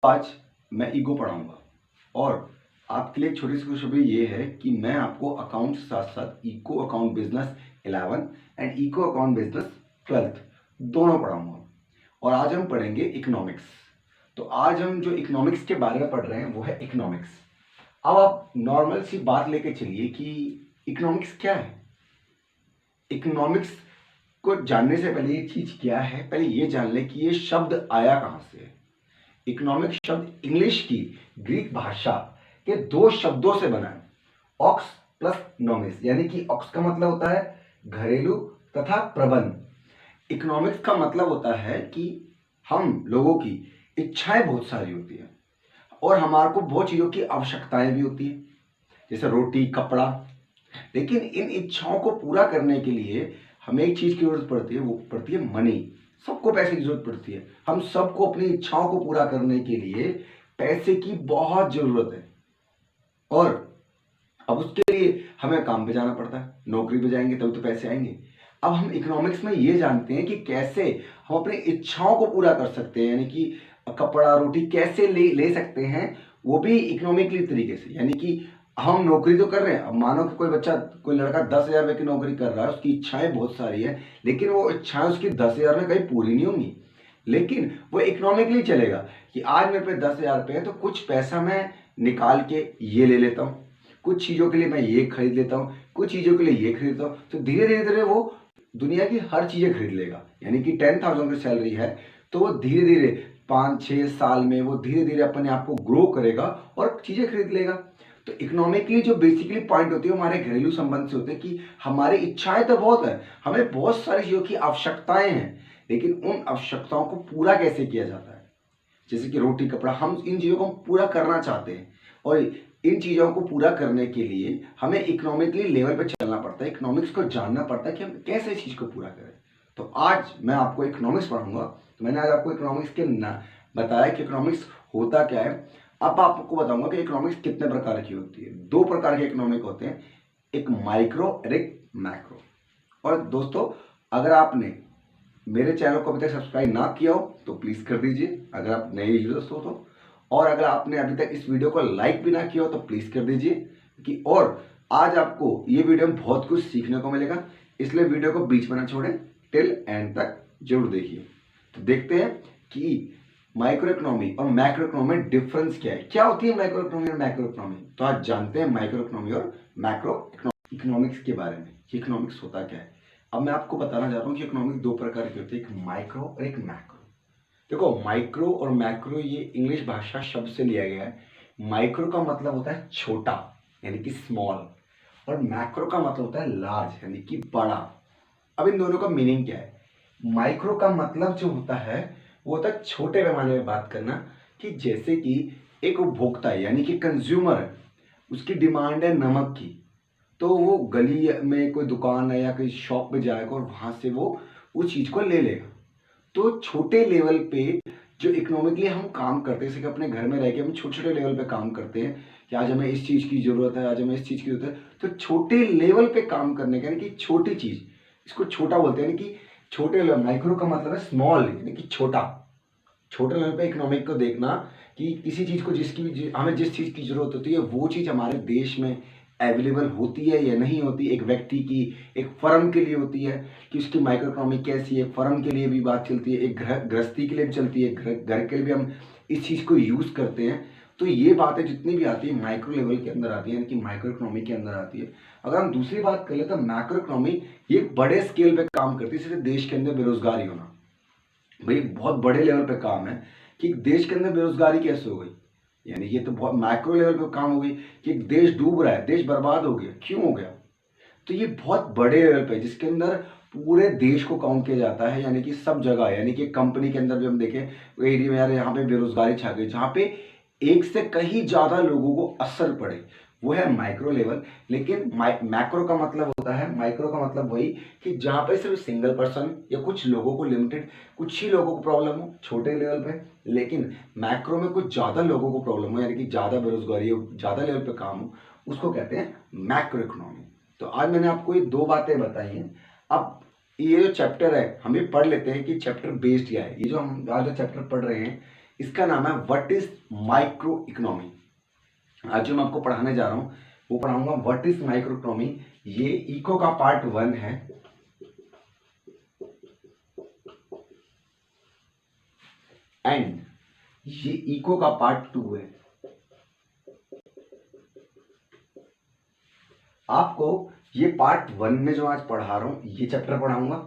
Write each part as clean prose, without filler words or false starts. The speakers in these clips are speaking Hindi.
आज मैं ईगो पढ़ाऊंगा और आपके लिए एक छोटी सी खुशखबरी ये है कि मैं आपको अकाउंट के साथ साथ eco account business 11 and eco account business 12 दोनों पढ़ाऊंगा। और आज हम पढ़ेंगे इकोनॉमिक्स। तो आज हम जो इकोनॉमिक्स के बारे में पढ़ रहे हैं वो है इकोनॉमिक्स। अब आप नॉर्मल सी बात लेके चलिए कि इकोनॉमिक्स क्या है। इकोनॉमिक्स को जानने से पहले ये चीज क्या है, पहले ये जान ले कि ये शब्द आया कहां से है। इकोनॉमिक्स शब्द इंग्लिश की ग्रीक भाषा के दो शब्दों से बना है, ऑक्स प्लस नॉमिस, यानी कि ऑक्स का मतलब होता है घरेलू तथा प्रबंध। इकोनॉमिक्स का मतलब होता है कि हम लोगों की इच्छाएं बहुत सारी होती है और हमारे को बहुत चीजों की आवश्यकताएं भी होती है, जैसे रोटी कपड़ा। लेकिन इन इच्छाओं को पूरा करने के लिए हमें एक चीज की जरूरत पड़ती है, वो पड़ती है मनी। सबको पैसे की जरूरत पड़ती है। हम सबको अपनी इच्छाओं को पूरा करने के लिए पैसे की बहुत जरूरत है और अब उसके लिए हमें काम पे जाना पड़ता है। नौकरी पे जाएंगे तभी तो पैसे आएंगे। अब हम इकोनॉमिक्स में ये जानते हैं कि कैसे हम अपनी इच्छाओं को पूरा कर सकते हैं, यानी कि कपड़ा रोटी कैसे ले सकते हैं, वो भी इकोनॉमिकली तरीके से। यानी कि हम नौकरी तो कर रहे हैं। अब मानो कि कोई बच्चा, कोई लड़का 10,000 रुपये की नौकरी कर रहा है, उसकी इच्छाएं बहुत सारी है, लेकिन वो इच्छाएं उसकी 10,000 में कहीं पूरी नहीं होंगी। लेकिन वो इकोनॉमिकली चलेगा कि आज मेरे पे 10,000 रुपये है तो कुछ पैसा मैं निकाल के ये ले लेता हूँ, कुछ चीज़ों के लिए मैं ये खरीद लेता हूँ, कुछ चीज़ों के लिए ये खरीदता हूँ। तो धीरे धीरे धीरे वो दुनिया की हर चीज़ें खरीद लेगा। यानी कि 10,000 की सैलरी है तो वो धीरे धीरे 5-6 साल में वो धीरे धीरे अपने आप को ग्रो करेगा और चीज़ें खरीद लेगा। तो इकोनॉमिकली जो बेसिकली पॉइंट होती है हमारे घरेलू संबंध से होते हैं कि हमारी इच्छाएं तो बहुत है, हमें बहुत सारी चीज़ों की आवश्यकताएं हैं, लेकिन उन आवश्यकताओं को पूरा कैसे किया जाता है। जैसे कि रोटी कपड़ा, हम इन चीज़ों को पूरा करना चाहते हैं और इन चीज़ों को पूरा करने के लिए हमें इकोनॉमिकली लेवल पे चलना पड़ता है, इकोनॉमिक्स को जानना पड़ता है कि हम कैसे इस चीज़ को पूरा करें। तो आज मैं आपको इकोनॉमिक्स पढ़ाऊंगा। तो मैंने आज आपको इकोनॉमिक्स के बताया कि इकोनॉमिक्स होता क्या है। अब आपको बताऊंगा कि इकोनॉमिक्स कितने प्रकार की होती है। 2 प्रकार के इकोनॉमिक होते हैं, एक माइक्रो और एक मैक्रो। और दोस्तों, अगर आपने मेरे चैनल को अभी तक सब्सक्राइब ना किया हो तो प्लीज़ कर दीजिए, अगर आप नए यूजर्स हो तो। और अगर आपने अभी तक इस वीडियो को लाइक भी ना किया हो तो प्लीज़ कर दीजिए कि और आज आपको ये वीडियो में बहुत कुछ सीखने को मिलेगा, इसलिए वीडियो को बीच में ना छोड़ें, टिल एंड तक जरूर देखिए। तो देखते हैं कि माइक्रो इकोनॉमी और मैक्रो इकोनॉमी में डिफरेंस क्या है, क्या होती है माइक्रो इकोनॉमी और मैक्रो इकोनॉमी। तो आज जानते हैं माइक्रो इकोनॉमी और मैक्रो इकोनॉमिक्स के बारे में, इकोनॉमिक्स होता क्या है। अब मैं आपको बताना चाह रहा हूँ कि इकोनॉमिक 2 प्रकार की होती है, एक माइक्रो और एक मैक्रो। देखो, माइक्रो और मैक्रो ये इंग्लिश भाषा शब्द से लिया गया है। माइक्रो का मतलब होता है छोटा, यानी कि स्मॉल, और मैक्रो का मतलब होता है लार्ज, यानी कि बड़ा। अब इन दोनों का मीनिंग क्या है। माइक्रो का मतलब जो होता है वो होता है छोटे पैमाने में बात करना, कि जैसे कि एक उपभोक्ता है, यानी कि कंज्यूमर है, उसकी डिमांड है नमक की, तो वो गली में कोई दुकान है या कोई शॉप में जाएगा और वहां से वो उस चीज को ले लेगा। तो छोटे लेवल पे जो इकोनॉमिकली हम काम करते हैं, जैसे कि अपने घर में रह के हम छोटे छोटे लेवल पे काम करते हैं कि आज हमें इस चीज की जरूरत है, आज हमें इस चीज की जरूरत है। तो छोटे लेवल पे काम करने का, यानी कि छोटी चीज, इसको छोटा बोलते हैं। यानी कि छोटे लेवल, माइक्रो का मतलब है स्मॉल, यानी कि छोटा। छोटे लेवल पे इकोनॉमिक को देखना कि किसी चीज को हमें जिस चीज की जरूरत होती है वो चीज हमारे देश में अवेलेबल होती है या नहीं होती। एक व्यक्ति की, एक फर्म के लिए होती है कि उसकी माइक्रो इकोनॉमी कैसी है। फर्म के लिए भी बात चलती है, एक गृहस्थी के लिए भी चलती है, घर के लिए भी हम इस चीज को यूज करते हैं। तो ये बातें जितनी भी आती है माइक्रो लेवल के अंदर आती है, यानी कि माइक्रो इकोनॉमी के अंदर आती है। अगर हम दूसरी बात कर ले तो मैक्रो इकोनॉमी ये एक बड़े स्केल पे काम करती है, जैसे देश के अंदर बेरोजगारी होना, भाई बहुत बड़े लेवल पे काम है कि देश के अंदर बेरोजगारी कैसे हो गई। यानी ये तो बहुत मैक्रो लेवल पे काम हो गई कि एक देश डूब रहा है, देश बर्बाद हो गया, क्यों हो गया। तो ये बहुत बड़े लेवल पे, जिसके अंदर पूरे देश को काउंट किया जाता है, यानी कि सब जगह। यानी कि कंपनी के अंदर भी हम देखें एरिया में, यार यहाँ पे बेरोजगारी छा गई, जहाँ पे एक से कहीं ज्यादा लोगों को असर पड़े, वो है माइक्रो लेवल। लेकिन मैक्रो का मतलब होता है, माइक्रो का मतलब वही कि जहाँ पे सिर्फ सिंगल पर्सन या कुछ लोगों को लिमिटेड, कुछ ही लोगों को प्रॉब्लम हो छोटे लेवल पे, लेकिन मैक्रो में कुछ ज्यादा लोगों को प्रॉब्लम हो, यानी कि ज्यादा बेरोजगारी हो, ज्यादा लेवल पे काम हो, उसको कहते हैं मैक्रो इकोनॉमी। तो आज मैंने आपको ये 2 बातें बताई हैं। अब ये जो चैप्टर है हम ये पढ़ लेते हैं कि चैप्टर बेस्ड क्या है। ये जो हम आज जो चैप्टर पढ़ रहे हैं इसका नाम है व्हाट इज माइक्रो इकोनॉमी। आज जो मैं आपको पढ़ाने जा रहा हूं वो पढ़ाऊंगा व्हाट इज माइक्रो इकोनॉमी। ये इको का पार्ट 1 है एंड ये इको का पार्ट 2 है। आपको ये पार्ट 1 में जो आज पढ़ा रहा हूं ये चैप्टर पढ़ाऊंगा,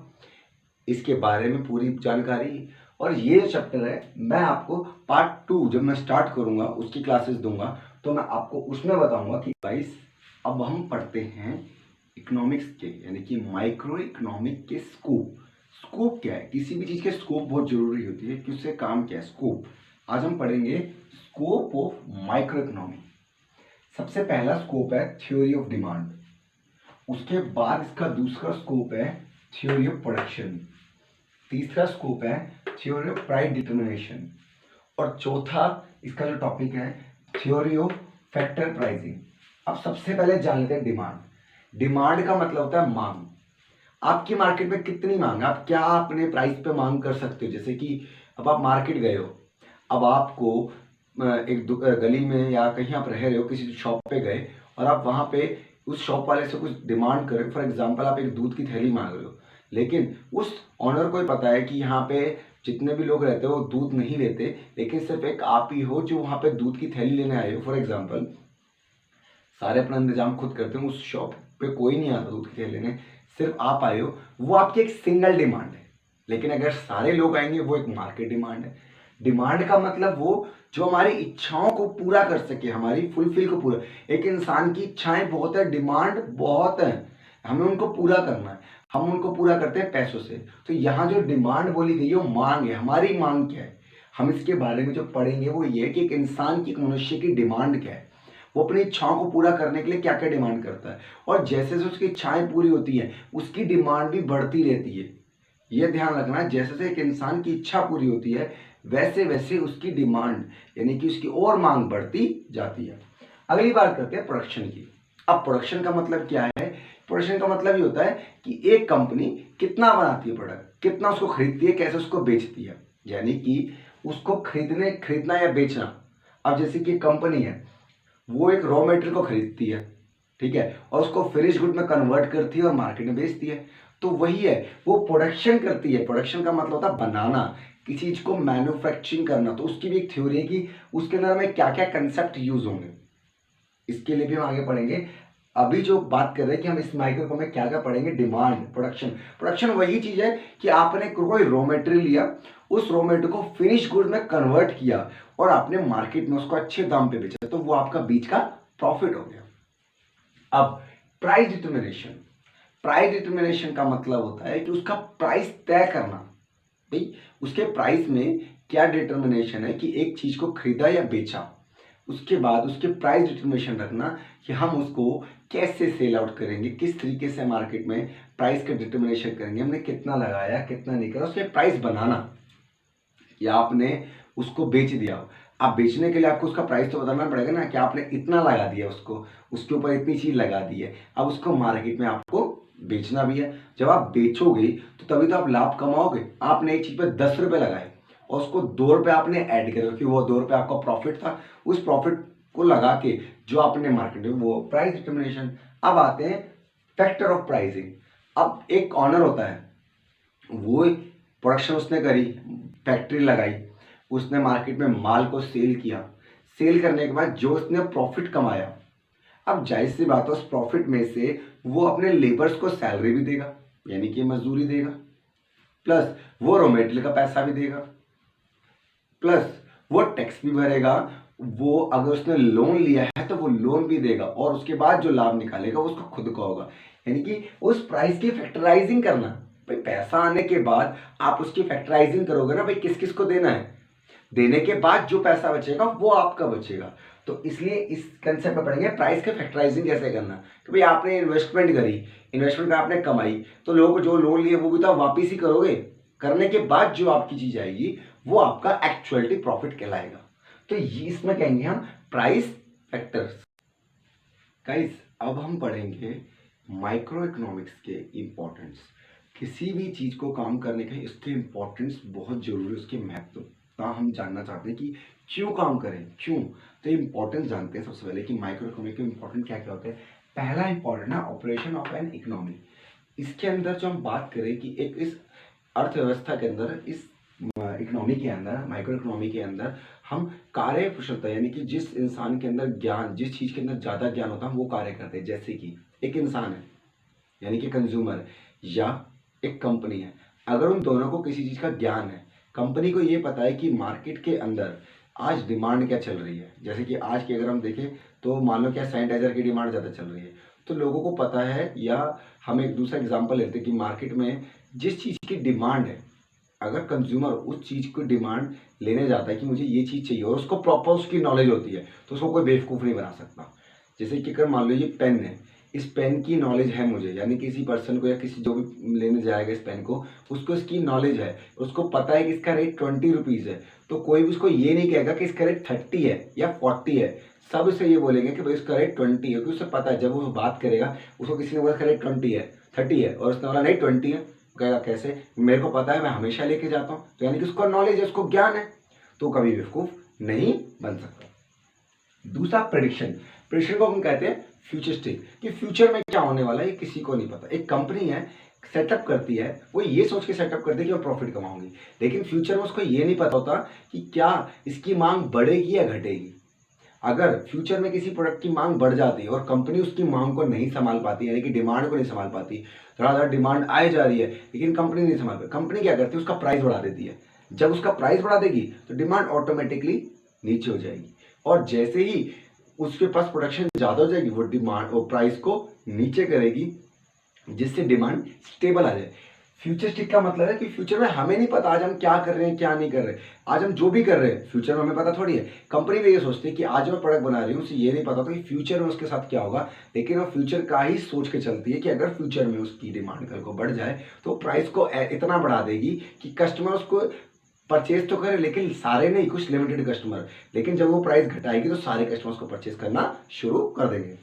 इसके बारे में पूरी जानकारी। और ये चैप्टर है मैं आपको पार्ट 2 जब मैं स्टार्ट करूंगा उसकी क्लासेस दूंगा तो मैं आपको उसमें बताऊंगा कि गाइस अब हम पढ़ते हैं इकोनॉमिक्स के यानी कि माइक्रो इकोनॉमिक के स्कोप। स्कोप क्या है? किसी भी चीज के स्कोप बहुत जरूरी होती है कि उससे काम क्या है, स्कोप। आज हम पढ़ेंगे स्कोप ऑफ माइक्रो इकोनॉमी। सबसे पहला स्कोप है थ्योरी ऑफ डिमांड, उसके बाद इसका दूसरा स्कोप है थ्योरी ऑफ प्रोडक्शन, तीसरा स्कोप है थ्योरी ऑफ प्राइस डिटर्मिनेशन और चौथा इसका जो टॉपिक है थ्योरी ऑफ फैक्टर प्राइसिंग। अब सबसे पहले जान लेते हैं डिमांड। डिमांड का मतलब होता है मांग। आपकी मार्केट में कितनी मांग है, आप क्या अपने प्राइस पे मांग कर सकते हो। जैसे कि अब आप मार्केट गए हो, अब आपको एक गली में या कहीं आप रह रहे हो, किसी शॉप पे गए और आप वहां पे उस शॉप वाले से कुछ डिमांड करें। फॉर एग्जांपल आप एक दूध की थैली मांग रहे हो, लेकिन उस ऑनर को ही पता है कि यहाँ पे जितने भी लोग रहते हो वो दूध नहीं लेते, लेकिन सिर्फ एक आप ही हो जो वहां पे दूध की थैली लेने आए हो। फॉर एग्जाम्पल सारे अपना इंतजाम खुद करते हो, उस शॉप पे कोई नहीं आता दूध की थैली लेने, सिर्फ आप आए हो। वो आपकी एक सिंगल डिमांड है। लेकिन अगर सारे लोग आएंगे वो एक मार्केट डिमांड है। डिमांड का मतलब वो जो हमारी इच्छाओं को पूरा कर सके, हमारी फुलफिल को पूरा। एक इंसान की इच्छाएं बहुत है, डिमांड बहुत है, हमें उनको पूरा करना है। हम उनको पूरा करते हैं पैसों से। तो यहाँ जो डिमांड बोली गई है वो मांग है। हमारी मांग क्या है, हम इसके बारे में जो पढ़ेंगे वो ये है कि एक इंसान की, एक मनुष्य की डिमांड क्या है, वो अपनी इच्छाओं को पूरा करने के लिए क्या क्या डिमांड करता है। और जैसे जैसे उसकी इच्छाएं पूरी होती हैं उसकी डिमांड भी बढ़ती रहती है। ये ध्यान रखना, जैसे जैसे एक इंसान की इच्छा पूरी होती है वैसे वैसे उसकी डिमांड यानी कि उसकी और मांग बढ़ती जाती है। अगली बात करते हैं प्रोडक्शन की। अब प्रोडक्शन का मतलब क्या है? प्रोडक्शन का मतलब ये होता है कि एक कंपनी कितना बनाती है प्रोडक्ट, कितना उसको खरीदती है, कैसे उसको बेचती है, यानी कि उसको खरीदना या बेचना। अब जैसे कि कंपनी है वो एक रॉ मटेरियल को खरीदती है, ठीक है, और उसको फिनिश गुड में कन्वर्ट करती है और मार्केट में बेचती है। तो वही है, वो प्रोडक्शन करती है। प्रोडक्शन का मतलब होता है बनाना, किसी चीज को मैन्युफैक्चरिंग करना। तो उसकी भी एक थ्योरी है कि उसके अंदर में क्या क्या कंसेप्ट यूज होंगे, इसके लिए भी हम आगे पढ़ेंगे। अभी जो बात कर रहे हैं कि हम इस माइक्रो में क्या क्या पढ़ेंगे, डिमांड, प्रोडक्शन। प्रोडक्शन वही चीज है कि आपने कोई रॉ मटेरियल लिया, उस रॉ मटेरियल को फिनिश गुड में कन्वर्ट किया और आपने मार्केट में उसको अच्छे दाम पे बेचा, तो वो आपका बीच का प्रॉफिट हो गया। अब प्राइस डिटर्मिनेशन। प्राइस डिटर्मिनेशन का मतलब होता है कि उसका प्राइस तय करना। भाई उसके प्राइस में क्या डिटर्मिनेशन है कि एक चीज को खरीदा या बेचा, उसके बाद उसके प्राइस डिटर्मिनेशन रखना कि हम उसको कैसे सेल आउट करेंगे, किस तरीके से मार्केट में प्राइस का डिटर्मिनेशन करेंगे, हमने कितना लगाया कितना नहीं करा, उसके प्राइस बनाना। या आपने उसको बेच दिया, आप बेचने के लिए आपको उसका प्राइस तो बताना पड़ेगा ना कि आपने इतना लगा दिया उसको, उसके ऊपर इतनी चीज लगा दी है, अब उसको मार्केट में आपको बेचना भी है। जब आप बेचोगे तो तभी तो आप लाभ कमाओगे। आपने एक चीज पे 10 रुपए लगाए और उसको 2 रुपए आपने ऐड करे कि वो 2 रुपए आपका प्रॉफिट था, उस प्रॉफिट को लगा के जो आपने मार्केट में, वो प्राइस डिटर्मिनेशन। अब आते हैं फैक्टर ऑफ प्राइसिंग। अब एक ऑनर होता है, वो प्रोडक्शन उसने करी, फैक्ट्री लगाई, उसने मार्केट में माल को सेल किया, सेल करने के बाद जो उसने प्रॉफिट कमाया, अब जाहिर सी बात है उस प्रॉफिट में से वो अपने लेबर्स को सैलरी भी देगा यानी कि मजदूरी देगा, प्लस वो रॉ मटेरियल का पैसा भी देगा, प्लस वो टैक्स भी भरेगा। वो अगर उसने लोन लिया है तो वो लोन भी देगा और उसके बाद जो लाभ निकालेगा वो उसका खुद का होगा। यानी कि उस प्राइस की फैक्टराइजिंग करना। भाई पैसा आने के बाद आप उसकी फैक्टराइजिंग करोगे ना, भाई किस किस को देना है, देने के बाद जो पैसा बचेगा वो आपका बचेगा। तो इसलिए इस कंसेप्ट में पढ़ेंगे प्राइस के फैक्टराइजिंग कैसे करना। कि भाई आपने इन्वेस्टमेंट करी, इन्वेस्टमेंट का आपने कमाई, तो लोग जो लोन लिए वो भी तो आप वापिस ही करोगे। करने के बाद जो आपकी चीज आएगी वो आपका एक्चुअलिटी प्रॉफिट कहलाएगा। तो ये इसमें कहेंगे हम प्राइस फैक्टर्स। गाइस अब हम पढ़ेंगे माइक्रो इकोनॉमिक्स के इंपॉर्टेंस। किसी भी चीज को काम करने के इसके इंपॉर्टेंस बहुत जरूरी है, उसके महत्व। हम जानना चाहते हैं कि क्यों काम करें, क्यों। तो इम्पोर्टेंस जानते हैं सबसे पहले कि माइक्रो इकोनॉमी के इम्पोर्टेंट क्या क्या होते हैं। पहला इम्पोर्टेंट है ऑपरेशन ऑफ एन इकोनॉमी। इसके अंदर जो हम बात करें कि एक इस अर्थव्यवस्था के अंदर, इस इकोनॉमी के अंदर, माइक्रो इकोनॉमी के अंदर हम कार्य कुशलता यानी कि जिस इंसान के अंदर ज्ञान, जिस चीज़ के अंदर ज़्यादा ज्ञान होता है वो कार्य करते हैं। जैसे कि एक इंसान है यानी कि कंज्यूमर, या एक कंपनी है, अगर उन दोनों को किसी चीज़ का ज्ञान है, कंपनी को ये पता है कि मार्केट के अंदर आज डिमांड क्या चल रही है। जैसे कि आज की अगर हम देखें तो मान लो क्या सैनिटाइजर की डिमांड ज़्यादा चल रही है, तो लोगों को पता है। या हम एक दूसरा एग्जांपल लेते हैं कि मार्केट में जिस चीज़ की डिमांड है, अगर कंज्यूमर उस चीज़ को डिमांड लेने जाता है कि मुझे ये चीज़ चाहिए और उसको प्रॉपर उसकी नॉलेज होती है, तो उसको कोई बेवकूफ़ नहीं बना सकता। जैसे कि अगर मान लो ये पेन है, इस पेन की नॉलेज है मुझे, यानी किसी पर्सन को या किसी जो भी लेने जाएगा इस पेन को, उसको इसकी नॉलेज है, उसको पता है कि इसका रेट 20 रुपीज़ है, तो कोई भी उसको ये नहीं कहेगा कि इसका रेट 30 है या 40 है। सब उसे ये बोलेंगे कि भाई इसका रेट 20 है, क्योंकि उसे पता है जब वो बात करेगा, उसको किसी ने बोला इसका रेट 20 है, 30 है, और उसने बोला नहीं 20 है, कहेगा कैसे, मेरे को पता है, मैं हमेशा लेके जाता हूँ। तो यानी कि उसको नॉलेज है, उसको ज्ञान है, तो कभी बेवकूफ़ नहीं बन सकता। दूसरा प्रेडिक्शन। प्रेडिक्शन को हम कहते हैं फ्यूचरिस्टिक, कि फ्यूचर में क्या होने वाला है ये किसी को नहीं पता। एक कंपनी है, सेटअप करती है, वो ये सोच के सेटअप करती है कि मैं प्रॉफिट कमाऊंगी, लेकिन फ्यूचर में उसको ये नहीं पता होता कि क्या इसकी मांग बढ़ेगी या घटेगी। अगर फ्यूचर में किसी प्रोडक्ट की मांग बढ़ जाती है और कंपनी उसकी मांग को नहीं संभाल पाती, यानी कि डिमांड को नहीं संभाल पाती, थोड़ा ज़्यादा डिमांड आए जा रही है लेकिन कंपनी नहीं संभाल पाती, कंपनी क्या करती है, उसका प्राइस बढ़ा देती है। जब उसका प्राइस बढ़ा देगी तो डिमांड ऑटोमेटिकली नीचे हो जाएगी, और जैसे ही उसके पास प्रोडक्शन ज़्यादा हो जाएगी, वो डिमांड, वो प्राइस को नीचे करेगी, जिससे डिमांड स्टेबल आ जाए। फ्यूचरिस्टिक का मतलब है कि फ्यूचर में हमें नहीं पता आज हम क्या कर रहे हैं क्या नहीं कर रहे। आज हम जो भी कर रहे हैं फ्यूचर में हमें पता थोड़ी है। कंपनी भी ये सोचती है कि आज मैं प्रोडक्ट बना रही हूँ, उसे ये नहीं पता था कि फ्यूचर में उसके साथ क्या होगा, लेकिन वो फ्यूचर का ही सोच के चलती है कि अगर फ्यूचर में उसकी डिमांड कल को बढ़ जाए तो प्राइस को इतना बढ़ा देगी कि कस्टमर उसको परचेज तो करे, लेकिन सारे नहीं, कुछ लिमिटेड कस्टमर। लेकिन जब वो प्राइस घटाएगी तो सारे कस्टमर्स को परचेज करना शुरू कर देंगे।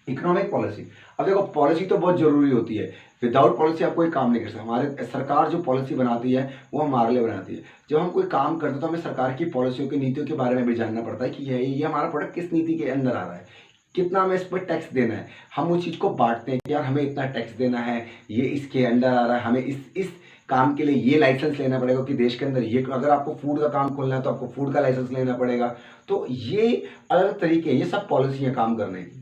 Economic policy. अब देखो पॉलिसी तो बहुत जरूरी होती है, विदाउट पॉलिसी आप कोई काम नहीं कर सकते। हमारे सरकार जो पॉलिसी बनाती है वो हमारे लिए बनाती है। जब हम कोई काम करते हैं तो हमें सरकार की पॉलिसियों की, नीतियों के बारे में भी जानना पड़ता है कि ये हमारा प्रोडक्ट किस नीति के अंदर आ रहा है, कितना हमें इस पर टैक्स देना है। हम उस चीज़ को बांटते हैं कि यार हमें इतना टैक्स देना है, ये इसके अंदर आ रहा है, हमें इस काम के लिए ये लाइसेंस लेना पड़ेगा कि देश के अंदर ये, अगर आपको फूड का काम खोलना है तो आपको फूड का लाइसेंस लेना पड़ेगा। तो ये अलग तरीके, ये सब पॉलिसी है काम करने की।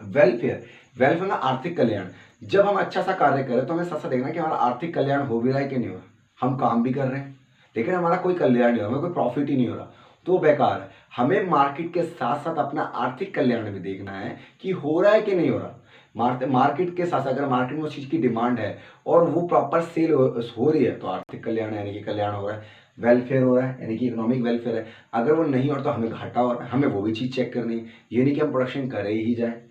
वेलफेयर। वेलफेयर ना आर्थिक कल्याण। जब हम अच्छा सा कार्य करें तो हमें साथ साथ देखना कि हमारा आर्थिक कल्याण हो भी रहा है कि नहीं हो रहा। हम काम भी कर रहे हैं लेकिन हमारा कोई कल्याण नहीं हो रहा, हमें कोई प्रॉफिट ही नहीं हो रहा, तो बेकार है। हमें मार्केट के साथ साथ अपना आर्थिक कल्याण भी देखना है कि हो रहा है कि नहीं हो रहा। मार्केट के साथ अगर मार्केट में उस चीज़ की डिमांड है और वो प्रॉपर सेल हो रही है तो आर्थिक कल्याण यानी कि कल्याण हो रहा है, वेलफेयर हो रहा है यानी कि इकोनॉमिक वेलफेयर है। अगर वो नहीं हो रहा तो हमें घाटा हो रहा है, हमें वो भी चीज़ चेक करनी है, ये नहीं कि हम प्रोडक्शन करे ही जाए।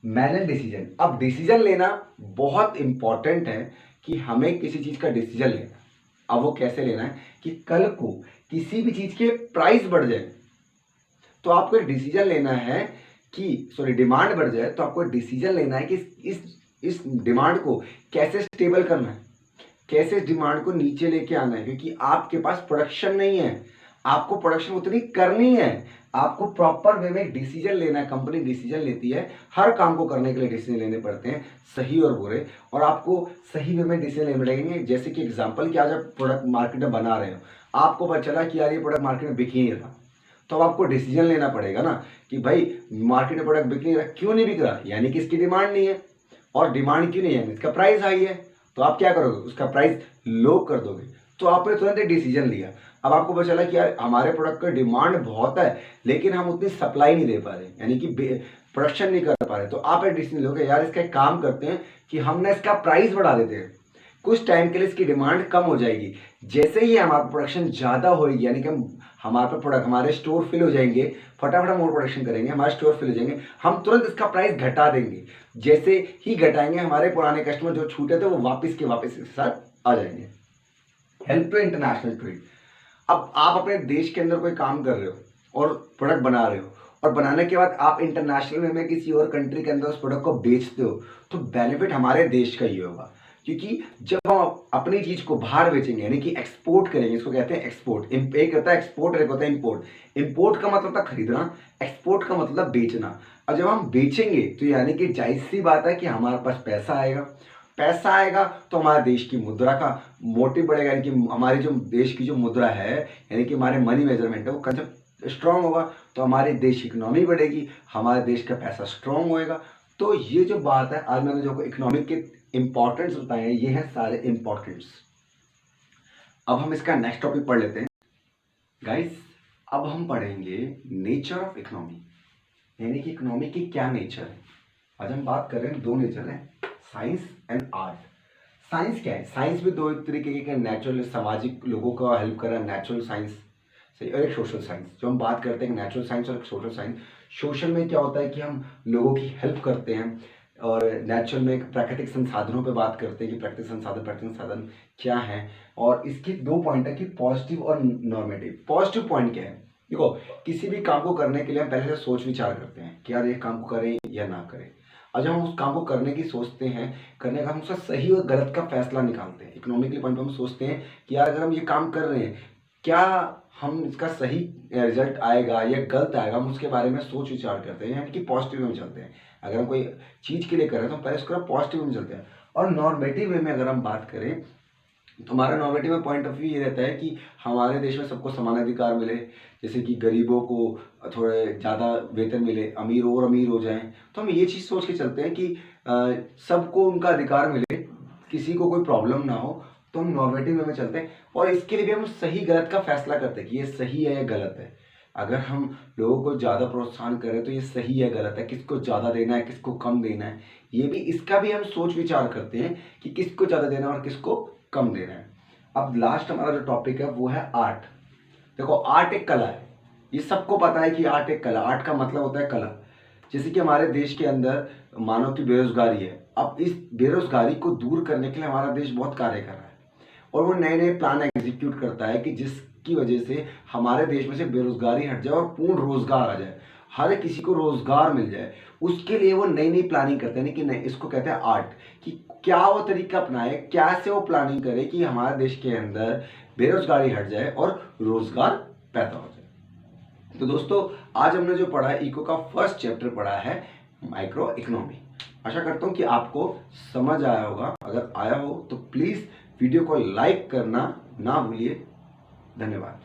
Manner decision. अब डिसीजन लेना बहुत इंपॉर्टेंट है कि हमें किसी चीज़ का डिसीजन लेना। अब वो कैसे लेना है कि कल को किसी भी चीज़ के प्राइस बढ़ जाए तो आपको एक डिसीजन लेना है कि डिमांड बढ़ जाए तो आपको डिसीजन लेना है कि इस डिमांड को कैसे स्टेबल करना है, कैसे इस डिमांड को नीचे लेके आना है, क्योंकि आपके पास प्रोडक्शन नहीं है, आपको प्रोडक्शन उतनी करनी है, आपको प्रॉपर वे में डिसीजन लेना है। कंपनी डिसीजन लेती है, हर काम को करने के लिए डिसीजन लेने पड़ते हैं, सही और बुरे, और आपको सही वे में डिसीजन लेने पड़ेंगे। जैसे कि एग्जांपल कि आज आप प्रोडक्ट मार्केट में बना रहे हो, आपको पता चला कि यार ये प्रोडक्ट मार्केट में बिक ही नहीं रहा, तो अब आपको डिसीजन लेना पड़ेगा ना कि भाई मार्केट में प्रोडक्ट बिक नहीं रहा, क्यों नहीं बिक रहा, यानी कि इसकी डिमांड नहीं है, और डिमांड क्यों नहीं है, इसका प्राइस हाई है, तो आप क्या करोगे, उसका प्राइस लो कर दोगे। तो आपने तुरंत एक डिसीजन लिया। अब आपको पता चला कि यार हमारे प्रोडक्ट का डिमांड बहुत है लेकिन हम उतनी सप्लाई नहीं दे पा रहे, यानी कि प्रोडक्शन नहीं कर पा रहे, तो आप एक डिसीजन लोगे, यार इसका एक काम करते हैं कि हमने इसका प्राइस बढ़ा देते हैं, कुछ टाइम के लिए इसकी डिमांड कम हो जाएगी। जैसे ही हमारा प्रोडक्शन ज़्यादा होगी, यानी कि हमारे पे प्रोडक्ट, हमारे स्टोर फिल हो जाएंगे, फटाफट हम और प्रोडक्शन करेंगे, हमारे स्टोर फिल हो जाएंगे, हम तुरंत इसका प्राइस घटा देंगे। जैसे ही घटाएंगे हमारे पुराने कस्टमर जो छूटे थे वो वापस के वापस इसके साथ आ जाएंगे। Help to international trade. अब आप अपने देश के अंदर कोई काम कर रहे हो और प्रोडक्ट बना रहे हो, और बनाने के बाद आप इंटरनेशनल में किसी और कंट्री के अंदर उस प्रोडक्ट को बेचते हो, तो बेनिफिट हमारे देश का ही होगा, क्योंकि जब हम अपनी चीज को बाहर बेचेंगे यानी कि एक्सपोर्ट करेंगे, इसको कहते हैं एक्सपोर्ट। एक होता है एक्सपोर्ट और एक होता है इंपोर्ट। इंपोर्ट का मतलब था खरीदना, एक्सपोर्ट का मतलब बेचना। और जब हम बेचेंगे तो यानी कि जाहिर सी बात है कि हमारे पास पैसा आएगा। पैसा आएगा तो हमारे देश की मुद्रा का मोटिव बढ़ेगा, यानी कि हमारी जो देश की जो मुद्रा है यानी कि हमारे मनी मेजरमेंट है वो कंसेप्ट स्ट्रांग होगा, तो हमारे देश की इकोनॉमी बढ़ेगी, हमारे देश का पैसा स्ट्रांग होएगा। तो ये जो बात है, आज मैंने जो इकोनॉमिक के इंपॉर्टेंस बताए हैं, ये हैं सारे इंपॉर्टेंट्स। अब हम इसका नेक्स्ट टॉपिक पढ़ लेते हैं गाइस। अब हम पढ़ेंगे नेचर ऑफ इकोनॉमी, यानी कि इकोनॉमी की क्या नेचर है। आज हम बात कर रहे हैं, दो नेचर है, साइंस एंड आर्ट। साइंस क्या है? साइंस भी दो तरीके के, नेचुरल सामाजिक लोगों का हेल्प कर रहा है नेचुरल साइंस सही, और एक सोशल साइंस। जो हम बात करते हैं नेचुरल साइंस और एक सोशल साइंस। सोशल में क्या होता है कि हम लोगों की हेल्प करते हैं, और नेचुरल में प्राकृतिक संसाधनों पे बात करते हैं कि प्राकृतिक संसाधन क्या है। और इसके दो पॉइंट है कि पॉजिटिव और नॉर्मेटिव। पॉजिटिव पॉइंट क्या है? देखो, किसी भी काम को करने के लिए हम पहले से सोच विचार करते हैं कि यार ये काम को करें या ना करें। और जब हम उस काम को करने की सोचते हैं, करने का हम उसका सही और गलत का फैसला निकालते हैं। इकोनॉमिकली पॉइंट पर हम सोचते हैं कि यार अगर हम ये काम कर रहे हैं, क्या हम इसका सही रिजल्ट आएगा या गलत आएगा, हम उसके बारे में सोच विचार करते हैं, यानी कि पॉजिटिव में चलते हैं। अगर हम कोई चीज़ के लिए कर रहे हैं तो हम पहले उसका पॉजिटिव में चलते हैं। और नॉर्मेटिव वे में अगर हम बात करें तो हमारा नॉर्मेटिव में पॉइंट ऑफ व्यू ये रहता है कि हमारे देश में सबको समान अधिकार मिले, जैसे कि गरीबों को थोड़े ज़्यादा वेतन मिले, अमीर और अमीर हो जाएं। तो हम ये चीज़ सोच के चलते हैं कि सबको उनका अधिकार मिले, किसी को कोई प्रॉब्लम ना हो। तो हम नॉर्मेटिव में चलते हैं, और इसके लिए भी हम सही गलत का फैसला करते हैं कि ये सही है या गलत है। अगर हम लोगों को ज़्यादा प्रोत्साहन करें तो ये सही है गलत है, किसको ज़्यादा देना है किसको कम देना है, ये भी इसका भी हम सोच विचार करते हैं कि किसको ज़्यादा देना है और किसको कम देना है। अब लास्ट हमारा जो टॉपिक है वो है आर्ट। देखो, आर्ट एक कला है, ये सबको पता है कि आर्ट एक कला। आर्ट का मतलब होता है कला। जैसे कि हमारे देश के अंदर मानव की बेरोजगारी है, अब इस बेरोजगारी को दूर करने के लिए हमारा देश बहुत कार्य कर रहा है, और वो नए नए प्लान एग्जीक्यूट करता है कि जिसकी वजह से हमारे देश में से बेरोजगारी हट जाए और पूर्ण रोजगार आ जाए, हर किसी को रोजगार मिल जाए। उसके लिए वो नई नई प्लानिंग करते हैं कि नहीं, इसको कहते हैं आर्ट, कि क्या वो तरीका अपनाए, कैसे वो प्लानिंग करे कि हमारे देश के अंदर बेरोजगारी हट जाए और रोजगार पैदा हो जाए। तो दोस्तों, आज हमने जो पढ़ा है, इको का फर्स्ट चैप्टर पढ़ा है माइक्रो इकोनॉमी। आशा करता हूँ कि आपको समझ आया होगा। अगर आया हो तो प्लीज़ वीडियो को लाइक करना ना भूलिए। धन्यवाद।